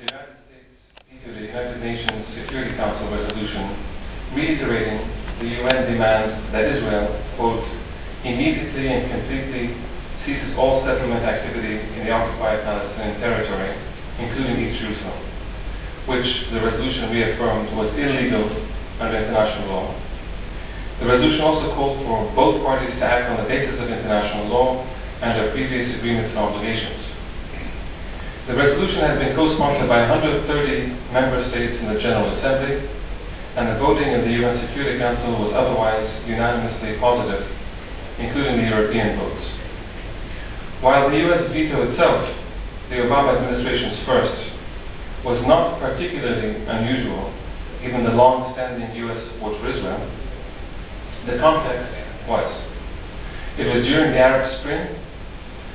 the United States vetoed the United Nations Security Council resolution reiterating the UN demands that Israel, quote, immediately and completely ceases all settlement activity in the occupied Palestinian territory, including East Jerusalem, which the resolution reaffirmed was illegal under international law. The resolution also called for both parties to act on the basis of international law and their previous agreements and obligations. The resolution has been co-sponsored by 130 member states in the General Assembly, and the voting in the UN Security Council was otherwise unanimously positive, including the European votes. While the US veto itself, the Obama administration's first, was not particularly unusual given the long-standing US support for Israel, the context was. It was during the Arab Spring,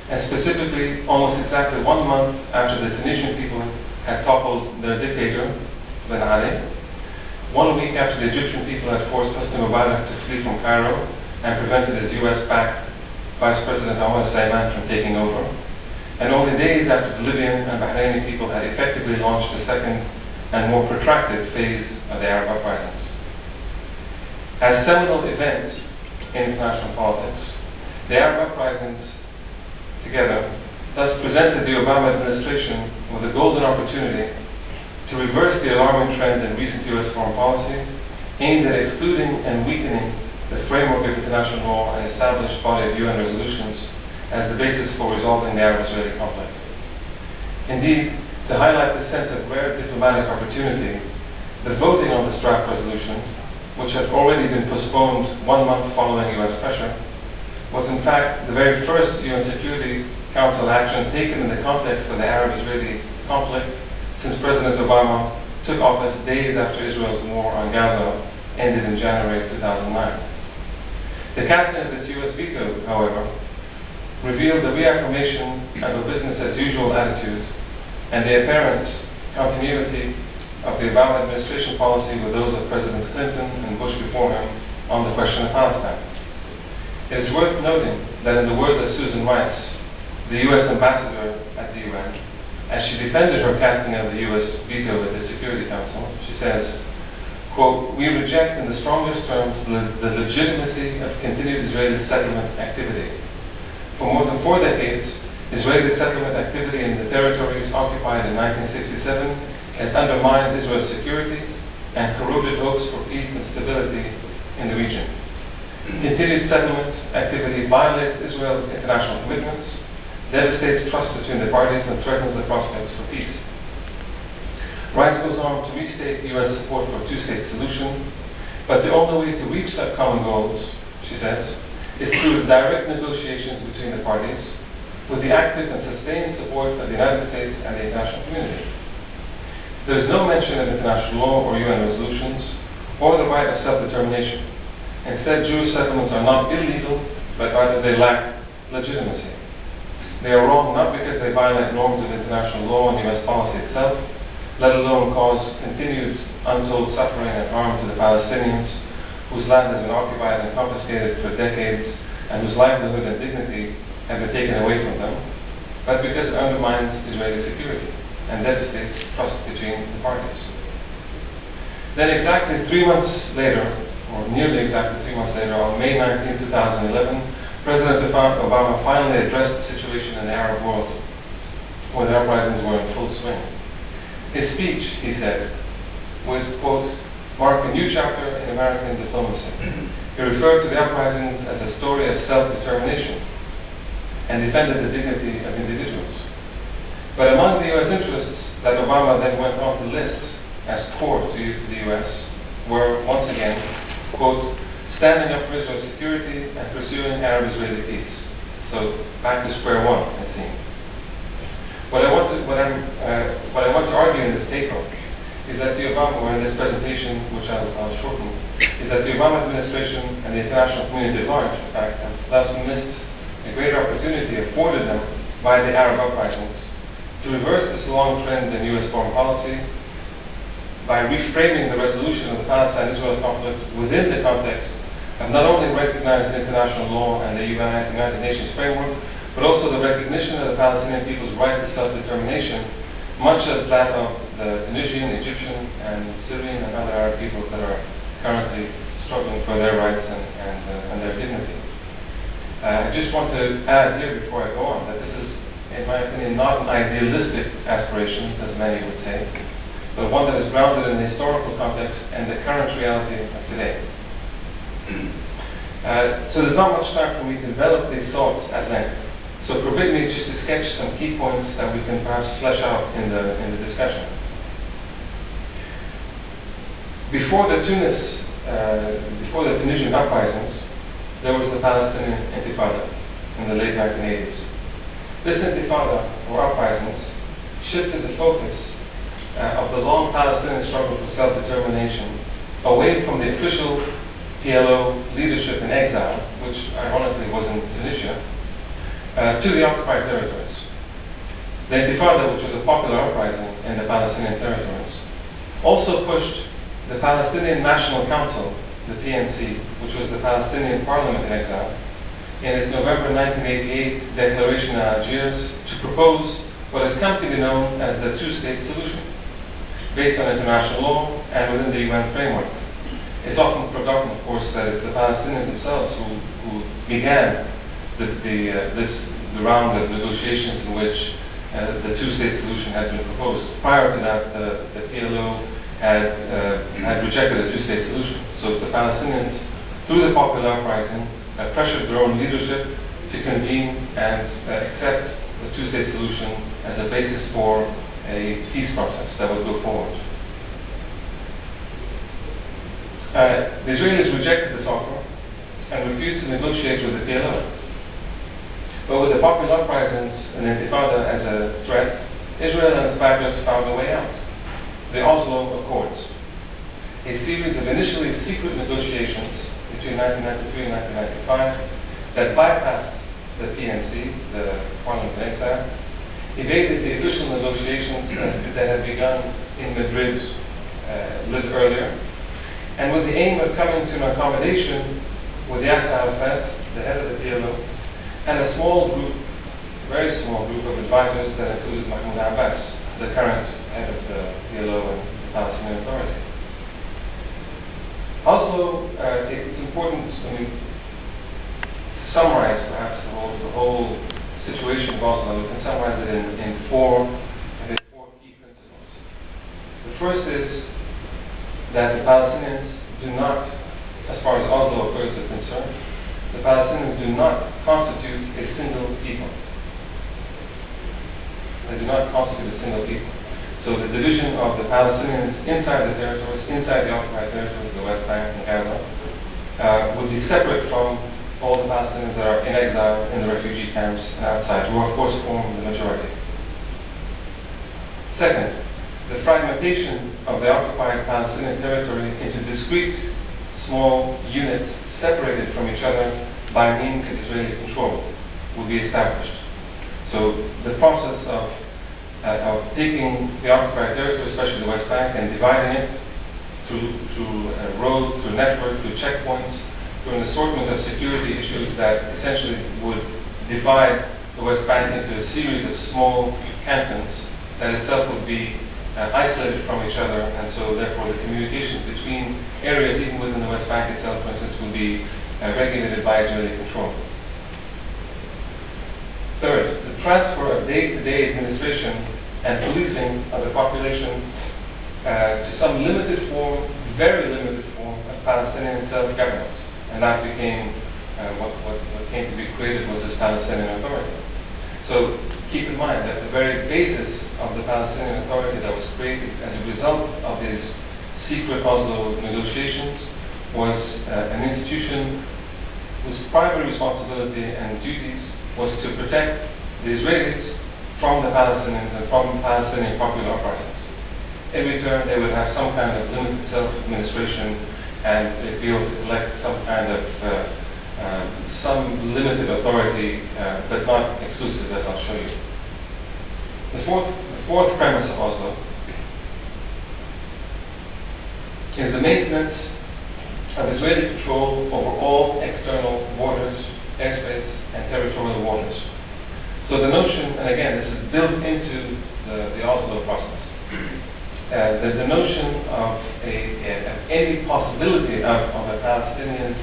and specifically almost exactly 1 month after the Tunisian people had toppled their dictator, Ben Ali, 1 week after the Egyptian people had forced Hosni Mubarak to flee from Cairo and prevented his US-backed Vice President Omar Salman from taking over, and only days after the Libyan and Bahraini people had effectively launched the second and more protracted phase of the Arab uprisings. As seminal events in international politics, the Arab uprisings together thus presented the Obama administration with a golden opportunity to reverse the alarming trend in recent US foreign policy aimed at excluding and weakening the framework of international law and established body of UN resolutions as the basis for resolving the Arab-Israeli conflict. Indeed, to highlight the sense of rare diplomatic opportunity, the voting on this draft resolution, which had already been postponed 1 month following US pressure, was in fact the very first UN Security Council action taken in the context of the Arab-Israeli conflict since President Obama took office days after Israel's war on Gaza ended in January 2009. The casting of this US veto, however, revealed the reaffirmation of a business-as-usual attitude and the apparent continuity of the Obama administration policy with those of Presidents Clinton and Bush before him on the question of Palestine. It is worth noting that in the words of Susan Rice, the US ambassador at the UN, as she defended her casting of the US veto at the Security Council, she says, quote, "We reject in the strongest terms the legitimacy of continued Israeli settlement activity. For more than 4 decades, Israeli settlement activity in the territories occupied in 1967 has undermined Israel's security and corroded hopes for peace and stability in the region. Continued settlement activity violates Israel's international commitments, devastates trust between the parties, and threatens the prospects for peace." Rice goes on to restate US support for a two-state solution, but the only way to reach such common goals, she says, is through direct negotiations between the parties, with the active and sustained support of the United States and the international community. There is no mention of international law or UN resolutions, or the right of self-determination. Instead, Jewish settlements are not illegal, but rather they lack legitimacy. They are wrong not because they violate norms of international law and US policy itself, let alone cause continued untold suffering and harm to the Palestinians, whose land has been occupied and confiscated for decades, and whose livelihood and dignity have been taken away from them, but because it undermines Israeli security and devastates trust between the parties. Then exactly 3 months later, or nearly exactly 3 months later, on May 19, 2011, President Obama finally addressed the situation in the Arab world, where the uprisings were in full swing. His speech, he said, was, quote, "mark a new chapter in American diplomacy." He referred to the uprisings as a story of self-determination and defended the dignity of individuals. But among the US interests that Obama then went on to list as core to the US were, once again, quote, "standing up for Israel's security and pursuing Arab-Israeli peace." So back to square one, it seems. What I want to argue in this take-home is that the Obama, or in this presentation, which I'll shorten, is that the Obama administration and the international community at large, in fact, have thus missed a great opportunity afforded them by the Arab uprisings to reverse this long trend in US foreign policy by reframing the resolution of the Palestine-Israel conflict within the context of not only recognizing international law and the United Nations framework, but also the recognition of the Palestinian people's right to self-determination much as that of the Tunisian, Egyptian, and Syrian and other Arab peoples that are currently struggling for their rights and their dignity. I just want to add here before I go on that this is, in my opinion, not an idealistic aspiration, as many would say, but one that is grounded in the historical context and the current reality of today. So there's not much time for me to develop these thoughts at length. So permit me just to sketch some key points that we can perhaps flesh out in the discussion. Before the Tunisian uprisings, there was the Palestinian Intifada in the late 1980s. This Intifada, or uprisings, shifted the focus of the long Palestinian struggle for self-determination away from the official PLO leadership in exile, which ironically was in Tunisia, to the occupied territories. The Intifada, which was a popular uprising in the Palestinian territories, also pushed the Palestinian National Council, the PNC, which was the Palestinian parliament in exile, in its November 1988 declaration in Algiers to propose what has come to be known as the two-state solution, based on international law and within the UN framework. It's often forgotten, of course, that it's the Palestinians themselves who began the round of negotiations in which the two-state solution had been proposed. Prior to that, the PLO had rejected a two-state solution. So the Palestinians, through the popular uprising, pressured their own leadership to convene and accept the two-state solution as a basis for a peace process that would go forward. The Israelis rejected this offer and refused to negotiate with the PLO. But with the popular uprisings and Intifada as a threat, Israel and its backers found a way out. The Oslo Accords, a series of initially secret negotiations between 1993 and 1995 that bypassed the PNC, the Parliament in Exile, evaded the official negotiations that had begun in Madrid a little earlier, and with the aim of coming to an accommodation with Yasser Arafat, the head of the PLO, and a small group, very small group of advisors that included Mahmoud Abbas, the current head of the PLO and the Palestinian Authority. Also, it's important to summarize perhaps the whole situation of Oslo. We can summarize it in four key principles. The first is that the Palestinians do not, as far as Oslo Accords are concerned, the Palestinians do not constitute a single people. They do not constitute a single people. So the division of the Palestinians inside the territories, inside the occupied territories, the West Bank and Gaza, would be separate from all the Palestinians that are in exile in the refugee camps and outside, who of course form the majority. Second, the fragmentation of the occupied Palestinian territory into discrete small units separated from each other by means of Israeli control will be established. So the process of taking the occupied territory, especially the West Bank, and dividing it through roads, through networks, through checkpoints, through an assortment of security issues that essentially would divide the West Bank into a series of small cantons that itself would be isolated from each other, and so therefore the communications between areas, even within the West Bank itself, for instance, would be regulated by Israeli control. Third, the transfer of day-to-day administration and policing of the population to some limited form, very limited form, of Palestinian self-government, and that became what came to be created was this Palestinian Authority. So keep in mind that the very basis of the Palestinian Authority that was created as a result of these secret Oslo negotiations was an institution whose primary responsibility and duties was to protect the Israelis from the Palestinians and from Palestinian popular uprisings. In return, they would have some kind of limited self-administration and be able to elect some kind of some limited authority, but not exclusive, as I'll show you. The fourth premise of Oslo is the maintenance of Israeli control over all external borders, airspace, and territorial waters. So the notion, and again, this is built into the Oslo process, the notion of any possibility of a Palestinian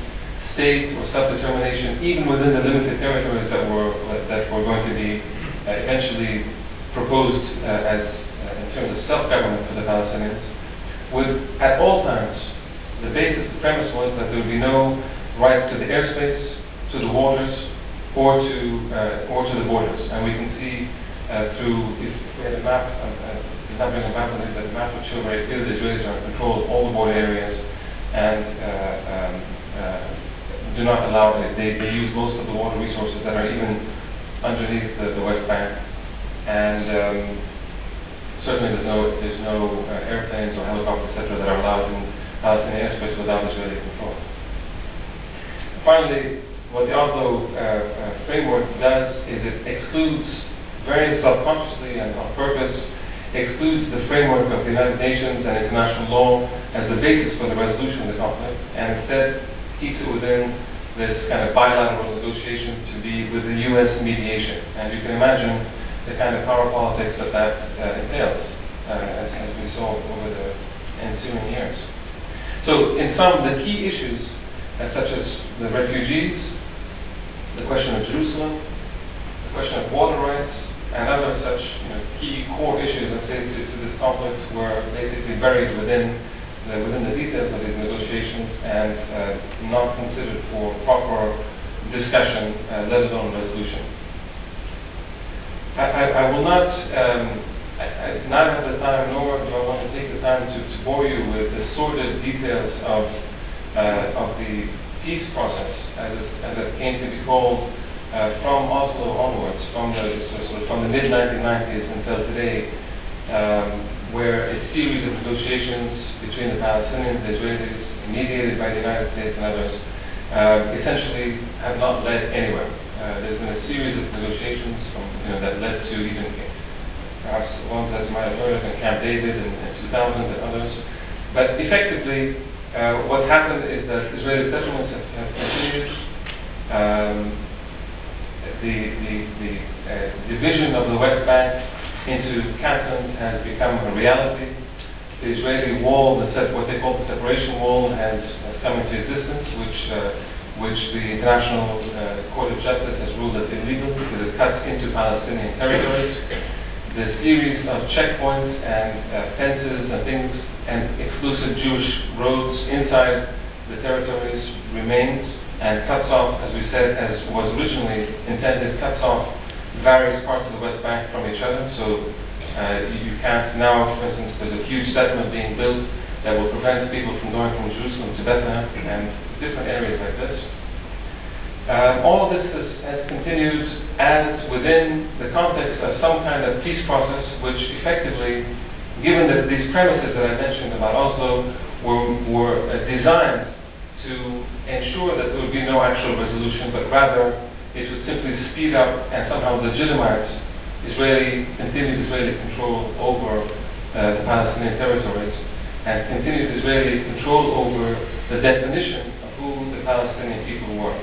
state or self-determination, even within the limited territories that were going to be eventually proposed in terms of self-government for the Palestinians, would at all times, the premise was that there would be no right to the airspace, to the waters, or to the borders. And we can see through, if we had a map, not bring a map on it, but the map would show very clearly the Israelis are in control of all the border areas and do not allow it. They use most of the water resources that are even underneath the West Bank. And certainly there's no airplanes or helicopters, etc., that are allowed in Palestinian airspace without Israeli control. Finally, what the Oslo framework does is it excludes, very self-consciously and on purpose, excludes the framework of the United Nations and international law as the basis for the resolution of the conflict, and instead keeps it within this kind of bilateral negotiation to be with the U.S. mediation. And you can imagine the kind of power politics that entails, as we saw over the ensuing years. So in sum, the key issues, such as the refugees, the question of Jerusalem, the question of water rights, and other such key core issues, let's say, to this conflict were basically buried within the details of these negotiations and not considered for proper discussion, let alone resolution. I will not have the time, nor do I want to take the time to bore you with the sordid details of the peace process, as it came to be called, from Oslo onwards, from the mid-1990s until today, where a series of negotiations between the Palestinians, the Israelis, mediated by the United States and others, essentially have not led anywhere. There's been a series of negotiations that led to even perhaps ones that you might have heard of in Camp David in 2000 and others. But effectively, what's happened is that Israeli settlements have continued. The division of the West Bank into cantons has become a reality. The Israeli wall, what they call the separation wall, has come into existence, which the International Court of Justice has ruled as illegal because it cuts into Palestinian territories. The series of checkpoints and fences and things and exclusive Jewish roads inside the territories remains and cuts off, as we said, as was originally intended, cuts off various parts of the West Bank from each other. So you can't now, for instance, there's a huge settlement being built that will prevent people from going from Jerusalem to Bethlehem and different areas like this. All of this has continued as within the context of some kind of peace process, which effectively, given that these premises that I mentioned about Oslo were designed to ensure that there would be no actual resolution, but rather it would simply speed up and somehow legitimize continued Israeli control over the Palestinian territories and continued Israeli control over the definition of who the Palestinian people were.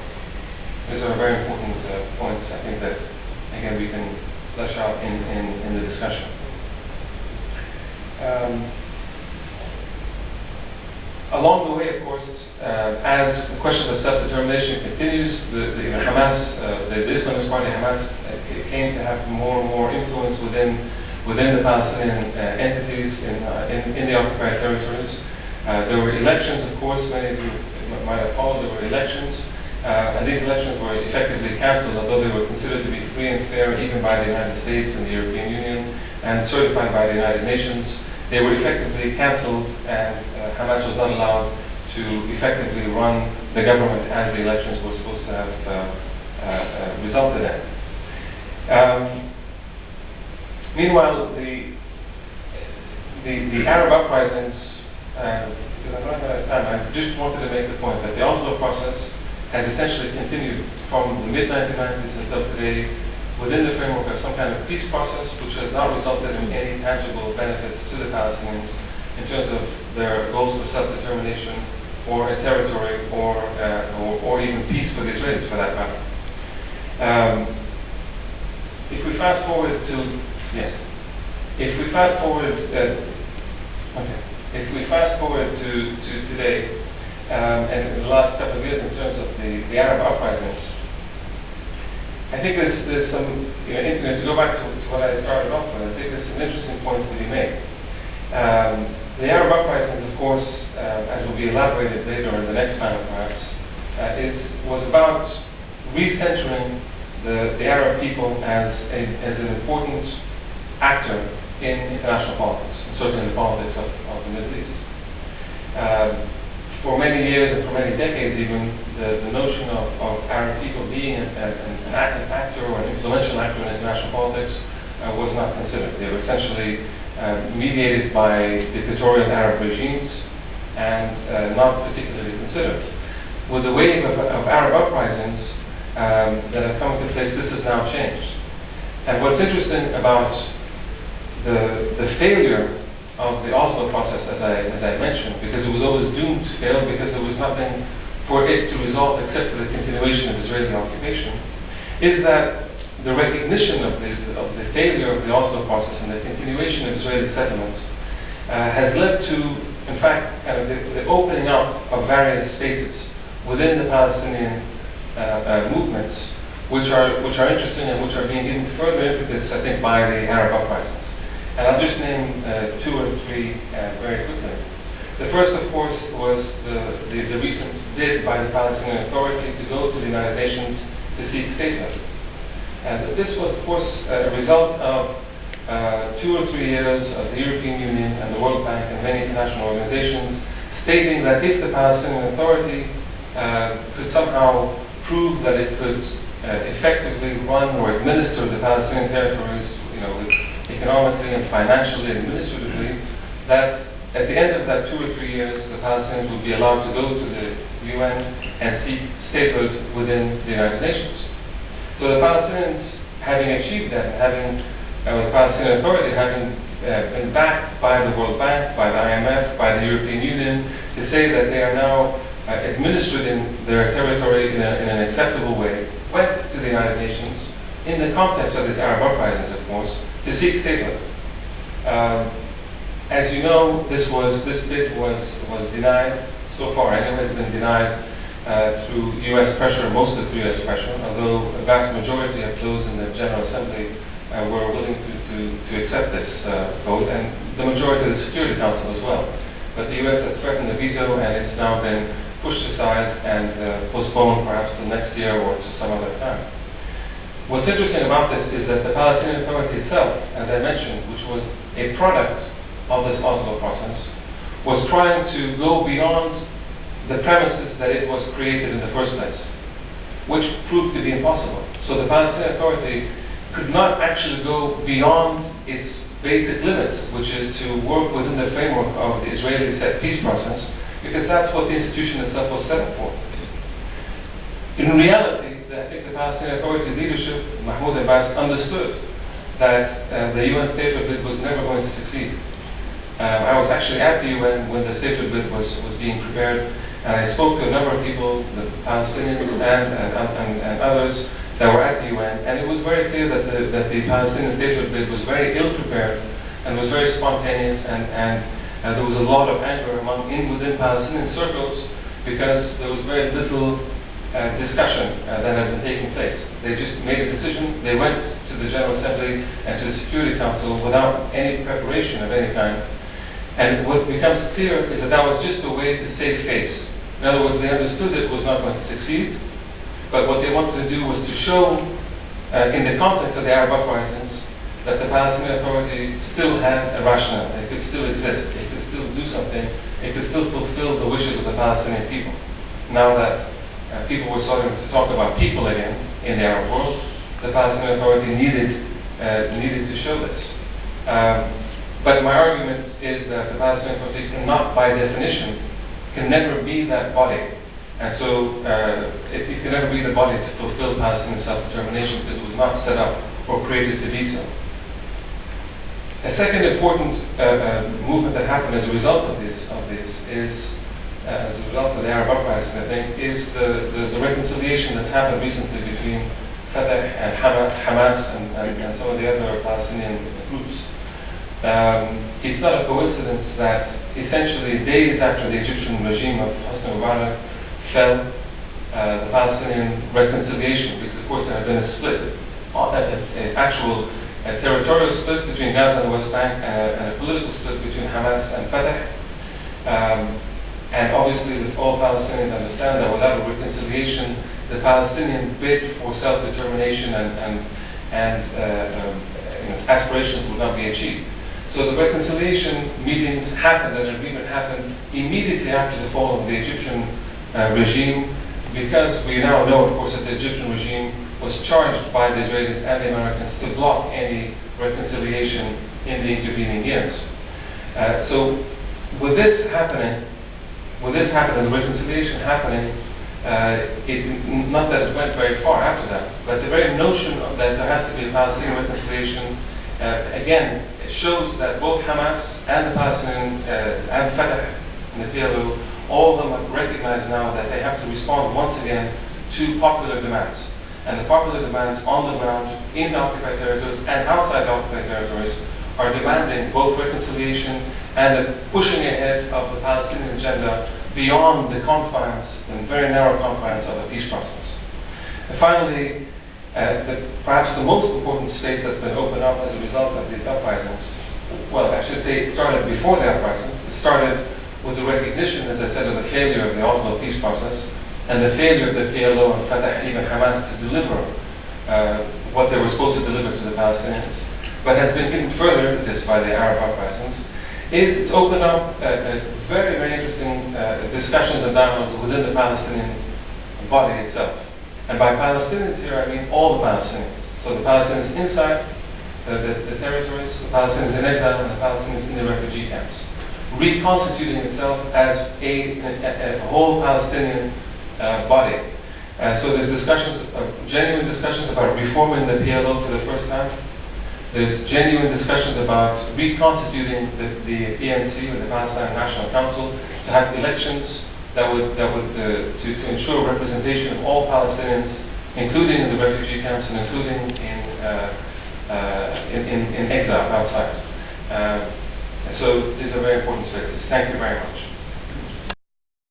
These are very important points, I think, that, again, we can flesh out in the discussion. Along the way, of course, as the question of self-determination continues, the Hamas, the Islamist party Hamas, came to have more and more influence within the Palestinian entities in the occupied territories. There were elections, of course, many of you might have followed. There were elections, and these elections were effectively cancelled, although they were considered to be free and fair even by the United States and the European Union, and certified by the United Nations. They were effectively cancelled, and Hamas was not allowed to effectively run the government as the elections were supposed to have resulted in. Meanwhile, the Arab uprisings, because I'm running out of time, I just wanted to make the point that the Oslo process has essentially continued from the mid-1990s until today within the framework of some kind of peace process, which has not resulted in any tangible benefits to the Palestinians in terms of their goals for self-determination or a territory or even peace for the Israelis, for that matter. if we fast forward to, yes, if we fast forward, if we fast forward to today, and in the last couple of years in terms of the Arab uprisings, I think there's some, to go back to what I started off with, I think there's some interesting points to be made. The Arab uprisings, of course, as will be elaborated later in the next panel perhaps, was about recentering the Arab people as an important actor in international politics, and certainly in the politics of the Middle East. For many years and for many decades even, the notion of Arab people being an active actor or an influential actor in international politics was not considered. They were essentially mediated by dictatorial Arab regimes and not particularly considered. With the wave of Arab uprisings that have come into place, this has now changed. And what's interesting about the failure of the Oslo process, as I mentioned, because it was always doomed to fail, because there was nothing for it to result except for the continuation of Israeli occupation, is that the recognition of the failure of the Oslo process and the continuation of Israeli settlements has led to, in fact, kind of the opening up of various spaces within the Palestinian movements, which are interesting and which are being given further impetus, I think, by the Arab uprisings. And I'll just name two or three very quickly. The first, of course, was the recent bid by the Palestinian Authority to go to the United Nations to seek statehood. And this was, of course, a result of 2 or 3 years of the European Union and the World Bank and many international organizations stating that if the Palestinian Authority could somehow prove that it could effectively run or administer the Palestinian territories, economically and financially and administratively, that at the end of that 2 or 3 years, the Palestinians would be allowed to go to the UN and seek statehood within the United Nations. So the Palestinians, having achieved that, the Palestinian Authority having been backed by the World Bank, by the IMF, by the European Union, to say that they are now administering their territory in an acceptable way, went to the United Nations in the context of these Arab uprisings, of course, to seek statehood. As you know, this bid was denied so far. Anyway, it's been denied through U.S. pressure, mostly through U.S. pressure, although a vast majority of those in the General Assembly were willing to accept this vote, and the majority of the Security Council as well. But the U.S. has threatened a veto, and it's now been pushed aside and postponed perhaps to next year or to some other time. What's interesting about this is that the Palestinian Authority itself, as I mentioned, which was a product of this Oslo process, was trying to go beyond the premises that it was created in the first place, which proved to be impossible. So the Palestinian Authority could not actually go beyond its basic limits, which is to work within the framework of the Israeli set peace process, because that's what the institution itself was set up for. In reality, I think the Palestinian Authority leadership, Mahmoud Abbas, understood that the UN statehood bid was never going to succeed. I was actually at the UN when the statehood bid was being prepared, and I spoke to a number of people, the Palestinians and others that were at the UN, and it was very clear that the Palestinian statehood bid was very ill prepared and was very spontaneous, and there was a lot of anger within Palestinian circles because there was very little discussion that had been taking place. They just made a decision, they went to the General Assembly and to the Security Council without any preparation of any kind. And what becomes clear is that was just a way to save face. In other words, they understood it was not going to succeed, but what they wanted to do was to show, in the context of the Arab uprisings, that the Palestinian Authority still had a rationale. It could still exist. It could still do something. It could still fulfill the wishes of the Palestinian people. Now that people were starting to talk about people again in the Arab world, the Palestinian Authority needed to show this. But my argument is that the Palestinian Authority cannot, by definition, can never be that body. And so it can never be the body to fulfill Palestinian self-determination because it was not set up or created to be so. A second important movement that happened as a result of this is, as a result of the Arab uprising, I think, is the reconciliation that's happened recently between Fatah and Hamas and some of the other Palestinian groups. It's not a coincidence that essentially days after the Egyptian regime of Hosni Mubarak fell, the Palestinian reconciliation, because of course there had been a split, an actual territorial split between Gaza and the West Bank, and a political split between Hamas and Fatah. And obviously all Palestinians understand that without a reconciliation, the Palestinian bid for self-determination and aspirations would not be achieved. So the reconciliation meetings happened, an agreement happened immediately after the fall of the Egyptian regime, because we now know, of course, that the Egyptian regime was charged by the Israelis and the Americans to block any reconciliation in the intervening years. So with this happening, the reconciliation happening, not that it went very far after that, but the very notion of that there has to be a Palestinian reconciliation, again, it shows that both Hamas and the Palestinian, and Fatah and the PLO, all of them have recognized now that they have to respond once again to popular demands. And the popular demands on the ground, in the occupied territories and outside the occupied territories, are demanding both reconciliation and a pushing ahead of the Palestinian agenda beyond the confines, the very narrow confines of the peace process. And finally, perhaps the most important space that's been opened up as a result of these uprisings, well, I should say it started before the uprisings. It started with the recognition, as I said, of the failure of the Oslo peace process and the failure of the PLO and Fatah, even Hamas, to deliver what they were supposed to deliver to the Palestinians, but has been even further into this by the Arab uprisings. It's opened up very, very interesting discussions and dialogues within the Palestinian body itself. And by Palestinians here, I mean all the Palestinians. So the Palestinians inside the territories, the Palestinians in exile, and the Palestinians in the refugee camps, reconstituting itself as a whole Palestinian body. So there's genuine discussions about reforming the PLO for the first time. There's genuine discussions about reconstituting the PNC, or the Palestine National Council, to have elections that would to ensure representation of all Palestinians, including in the refugee camps and including in exile outside. So these are very important spaces. Thank you very much.